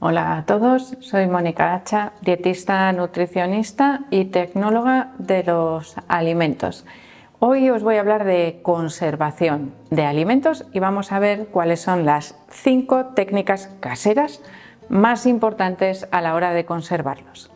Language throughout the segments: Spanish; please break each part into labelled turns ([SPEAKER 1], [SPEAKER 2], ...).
[SPEAKER 1] Hola a todos, soy Mónica Hacha, dietista, nutricionista y tecnóloga de los alimentos. Hoy os voy a hablar de conservación de alimentos y vamos a ver cuáles son las 5 técnicas caseras más importantes a la hora de conservarlos.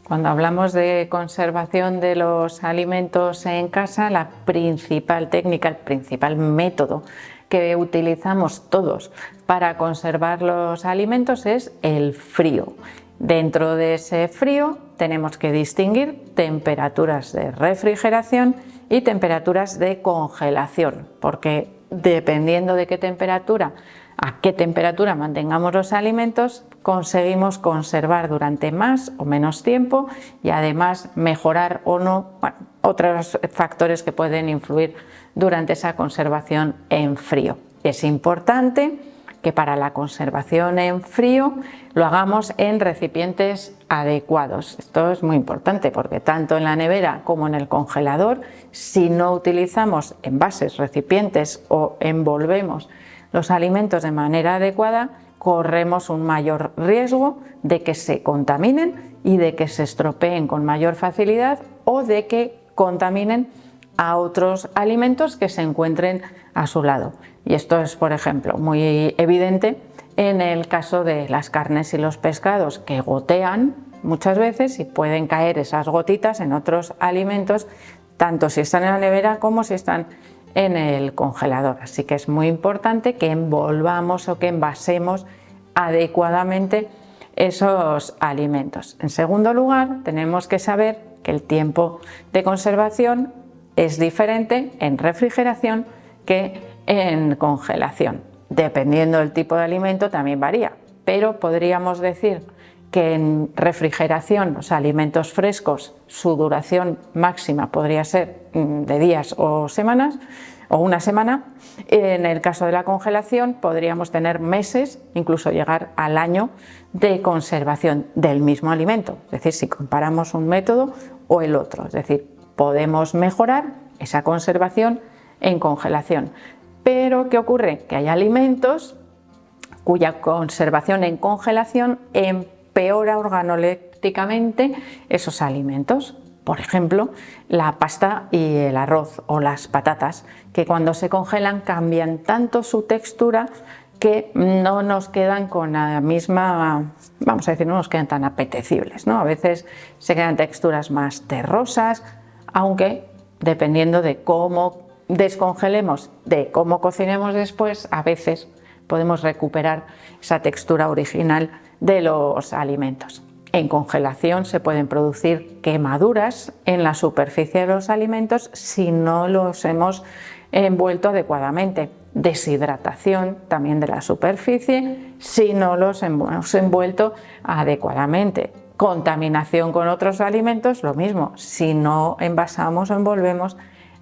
[SPEAKER 1] Cuando hablamos de conservación de los alimentos en casa, la principal técnica, el principal método que utilizamos todos para conservar los alimentos es el frío. Dentro de ese frío tenemos que distinguir temperaturas de refrigeración y temperaturas de congelación, porque dependiendo de a qué temperatura mantengamos los alimentos, conseguimos conservar durante más o menos tiempo y además mejorar o no otros factores que pueden influir durante esa conservación en frío. Es importante que para la conservación en frío lo hagamos en recipientes adecuados. Esto es muy importante porque tanto en la nevera como en el congelador, si no utilizamos envases, recipientes o envolvemos los alimentos de manera adecuada, corremos un mayor riesgo de que se contaminen y de que se estropeen con mayor facilidad o de que contaminen a otros alimentos que se encuentren a su lado. Y esto es, por ejemplo, muy evidente en el caso de las carnes y los pescados, que gotean muchas veces y pueden caer esas gotitas en otros alimentos, tanto si están en la nevera como si están en el congelador. Así que es muy importante que envolvamos o que envasemos adecuadamente esos alimentos. En segundo lugar, tenemos que saber que el tiempo de conservación es diferente en refrigeración que en congelación. Dependiendo del tipo de alimento también varía, pero podríamos decir que en refrigeración, los alimentos frescos, su duración máxima podría ser de días o semanas, o una semana. En el caso de la congelación podríamos tener meses, incluso llegar al año de conservación del mismo alimento. Es decir, si comparamos un método o el otro, es decir, podemos mejorar esa conservación en congelación. Pero ¿qué ocurre? Que hay alimentos cuya conservación en congelación empeora organolépticamente esos alimentos. Por ejemplo, la pasta y el arroz o las patatas, que cuando se congelan cambian tanto su textura que no nos quedan con la misma, vamos a decir, no nos quedan tan apetecibles, ¿no? A veces se quedan texturas más terrosas, aunque dependiendo de cómo descongelemos, de cómo cocinemos después, a veces podemos recuperar esa textura original de los alimentos. En congelación se pueden producir quemaduras en la superficie de los alimentos si no los hemos envuelto adecuadamente. Deshidratación también de la superficie si no los hemos envuelto adecuadamente. Contaminación con otros alimentos, lo mismo, si no envasamos o envolvemos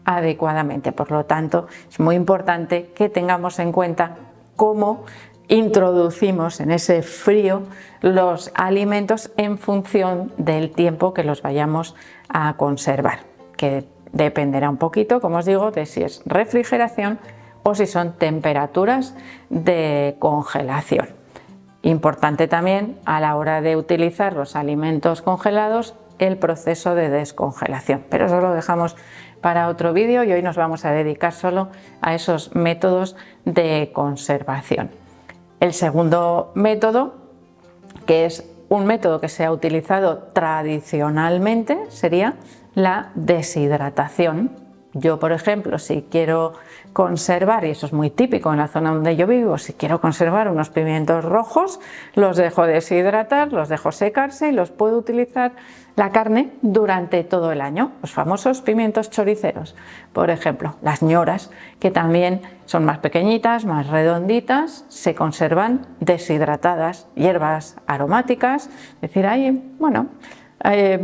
[SPEAKER 1] adecuadamente. Por lo tanto, es muy importante que tengamos en cuenta cómo introducimos en ese frío los alimentos en función del tiempo que los vayamos a conservar, que dependerá un poquito, como os digo, de si es refrigeración o si son temperaturas de congelación. Importante también a la hora de utilizar los alimentos congelados el proceso de descongelación, pero eso lo dejamos para otro vídeo y hoy nos vamos a dedicar solo a esos métodos de conservación. El segundo método, que es un método que se ha utilizado tradicionalmente, sería la deshidratación. Yo, por ejemplo, si quiero conservar, y eso es muy típico en la zona donde yo vivo, si quiero conservar unos pimientos rojos, los dejo deshidratar, los dejo secarse y los puedo utilizar la carne durante todo el año. Los famosos pimientos choriceros, por ejemplo, las ñoras, que también son más pequeñitas, más redonditas, se conservan deshidratadas, hierbas aromáticas, es decir, hay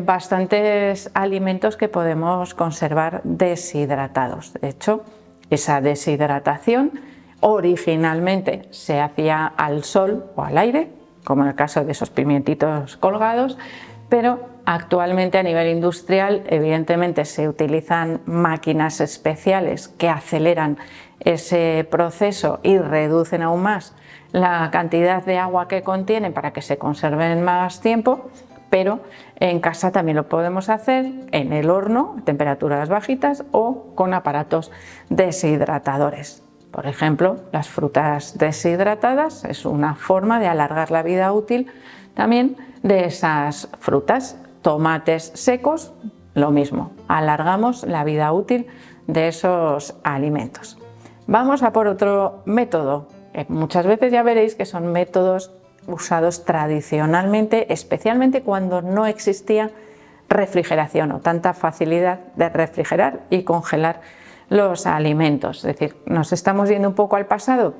[SPEAKER 1] bastantes alimentos que podemos conservar deshidratados. De hecho, esa deshidratación originalmente se hacía al sol o al aire, como en el caso de esos pimientitos colgados, pero Actualmente a nivel industrial, evidentemente, se utilizan máquinas especiales que aceleran ese proceso y reducen aún más la cantidad de agua que contienen para que se conserven más tiempo, pero en casa también lo podemos hacer en el horno a temperaturas bajitas o con aparatos deshidratadores. Por ejemplo, las frutas deshidratadas es una forma de alargar la vida útil también de esas frutas. Tomates secos, lo mismo, alargamos la vida útil de esos alimentos. Vamos a por otro método. Muchas veces ya veréis que son métodos usados tradicionalmente, especialmente cuando no existía refrigeración o tanta facilidad de refrigerar y congelar los alimentos. Es decir, nos estamos yendo un poco al pasado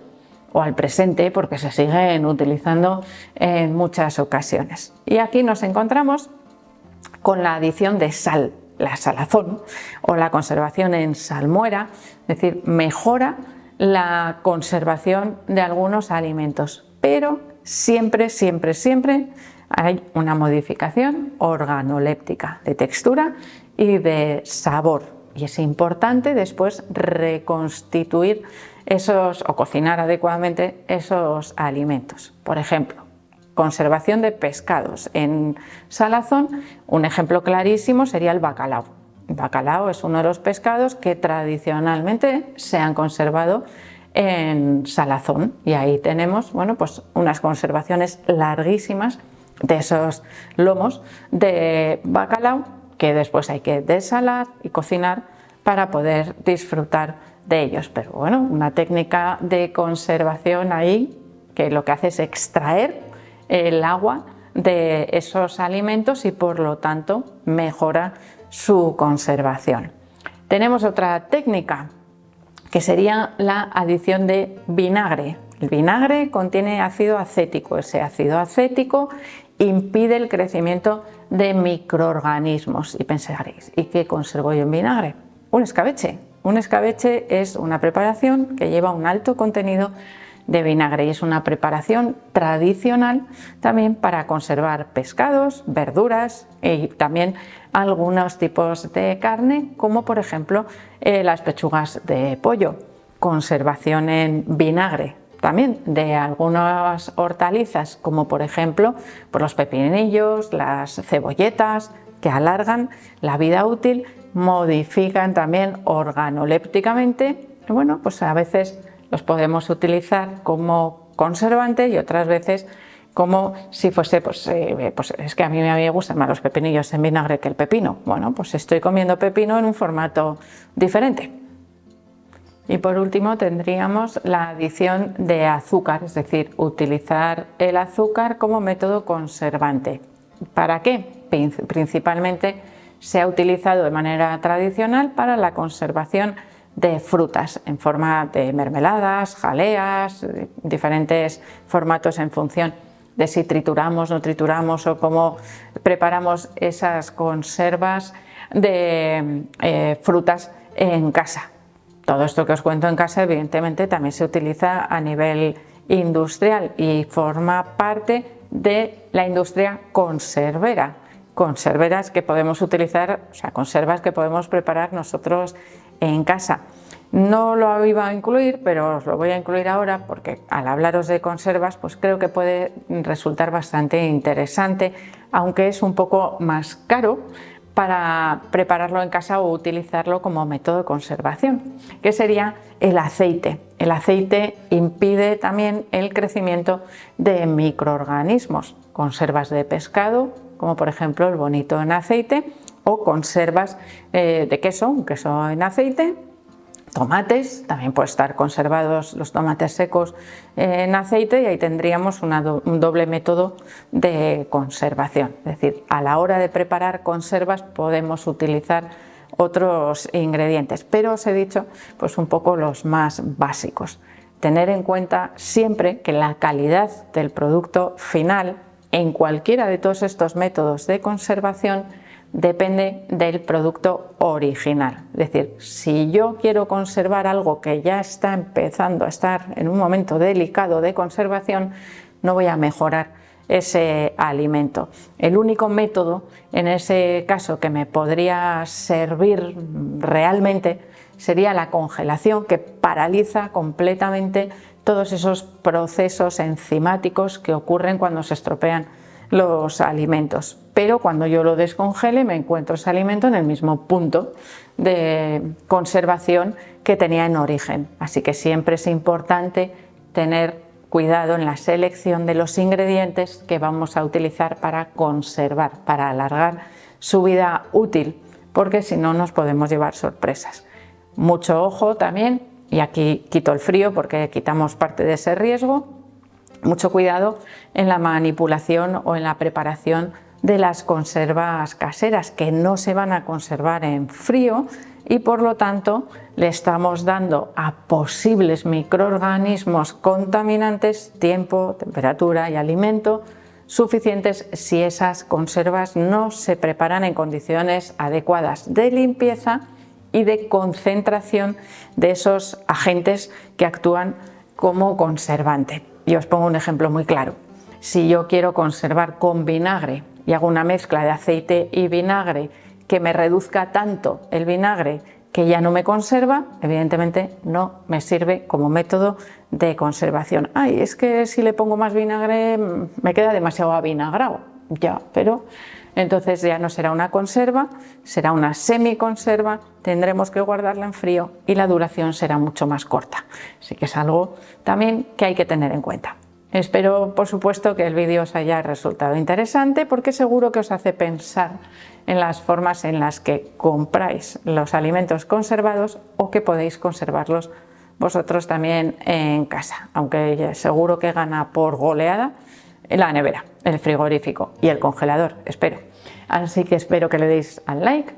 [SPEAKER 1] o al presente porque se siguen utilizando en muchas ocasiones. Y aquí nos encontramos con la adición de sal, la salazón o la conservación en salmuera, es decir, mejora la conservación de algunos alimentos, pero siempre hay una modificación organoléptica de textura y de sabor, y es importante después reconstituir o cocinar adecuadamente esos alimentos. Por ejemplo, conservación de pescados en salazón, un ejemplo clarísimo sería el bacalao. El bacalao es uno de los pescados que tradicionalmente se han conservado en salazón, y ahí tenemos, bueno, pues unas conservaciones larguísimas de esos lomos de bacalao que después hay que desalar y cocinar para poder disfrutar de ellos. Pero bueno, una técnica de conservación ahí que lo que hace es extraer el agua de esos alimentos y por lo tanto mejora su conservación. Tenemos otra técnica que sería la adición de vinagre. El vinagre contiene ácido acético. Ese ácido acético impide el crecimiento de microorganismos. Y pensaréis, ¿y qué conservo yo en vinagre? Un escabeche. Un escabeche es una preparación que lleva un alto contenido de vinagre y es una preparación tradicional también para conservar pescados, verduras y también algunos tipos de carne, como por ejemplo las pechugas de pollo. Conservación en vinagre también de algunas hortalizas, como por ejemplo por los pepinillos, las cebolletas, que alargan la vida útil, modifican también organolépticamente. Y bueno, pues a veces los podemos utilizar como conservante y otras veces como si fuese, pues es que a mí me gustan más los pepinillos en vinagre que el pepino. Bueno, pues estoy comiendo pepino en un formato diferente. Y por último tendríamos la adición de azúcar, es decir, utilizar el azúcar como método conservante. ¿Para qué? Principalmente se ha utilizado de manera tradicional para la conservación de frutas en forma de mermeladas, jaleas, diferentes formatos en función de si trituramos, no trituramos o cómo preparamos esas conservas de frutas en casa. Todo esto que os cuento en casa evidentemente también se utiliza a nivel industrial y forma parte de la industria conservera. Conserveras que podemos utilizar, o sea, conservas que podemos preparar nosotros en casa. No lo iba a incluir, pero os lo voy a incluir ahora porque al hablaros de conservas, pues creo que puede resultar bastante interesante, aunque es un poco más caro para prepararlo en casa o utilizarlo como método de conservación, que sería el aceite. El aceite impide también el crecimiento de microorganismos. Conservas de pescado, como por ejemplo el bonito en aceite, o conservas de queso, un queso en aceite. Tomates, también puede estar conservados los tomates secos en aceite, y ahí tendríamos un doble método de conservación. Es decir, a la hora de preparar conservas podemos utilizar otros ingredientes, pero os he dicho pues un poco los más básicos. Tener en cuenta siempre que la calidad del producto final en cualquiera de todos estos métodos de conservación depende del producto original. Es decir, si yo quiero conservar algo que ya está empezando a estar en un momento delicado de conservación, no voy a mejorar ese alimento. El único método en ese caso que me podría servir realmente sería la congelación, que paraliza completamente todos esos procesos enzimáticos que ocurren cuando se estropean los alimentos. Pero cuando yo lo descongele me encuentro ese alimento en el mismo punto de conservación que tenía en origen. Así que siempre es importante tener cuidado en la selección de los ingredientes que vamos a utilizar para conservar, para alargar su vida útil, porque si no nos podemos llevar sorpresas. Mucho ojo también, y aquí quito el frío porque quitamos parte de ese riesgo. Mucho cuidado en la manipulación o en la preparación de las conservas caseras, que no se van a conservar en frío y por lo tanto le estamos dando a posibles microorganismos contaminantes tiempo, temperatura y alimento suficientes si esas conservas no se preparan en condiciones adecuadas de limpieza y de concentración de esos agentes que actúan como conservante. Y os pongo un ejemplo muy claro. Si yo quiero conservar con vinagre y hago una mezcla de aceite y vinagre que me reduzca tanto el vinagre que ya no me conserva, evidentemente no me sirve como método de conservación. Ay, es que si le pongo más vinagre me queda demasiado avinagrado. Ya, pero entonces ya no será una conserva, será una semiconserva, tendremos que guardarla en frío y la duración será mucho más corta. Así que es algo también que hay que tener en cuenta. Espero, por supuesto, que el vídeo os haya resultado interesante porque seguro que os hace pensar en las formas en las que compráis los alimentos conservados o que podéis conservarlos vosotros también en casa, aunque seguro que gana por goleada la nevera, el frigorífico y el congelador, espero. Así que espero que le deis al like,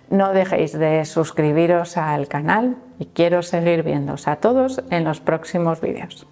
[SPEAKER 1] no dejéis de suscribiros al canal y quiero seguir viéndoos a todos en los próximos vídeos.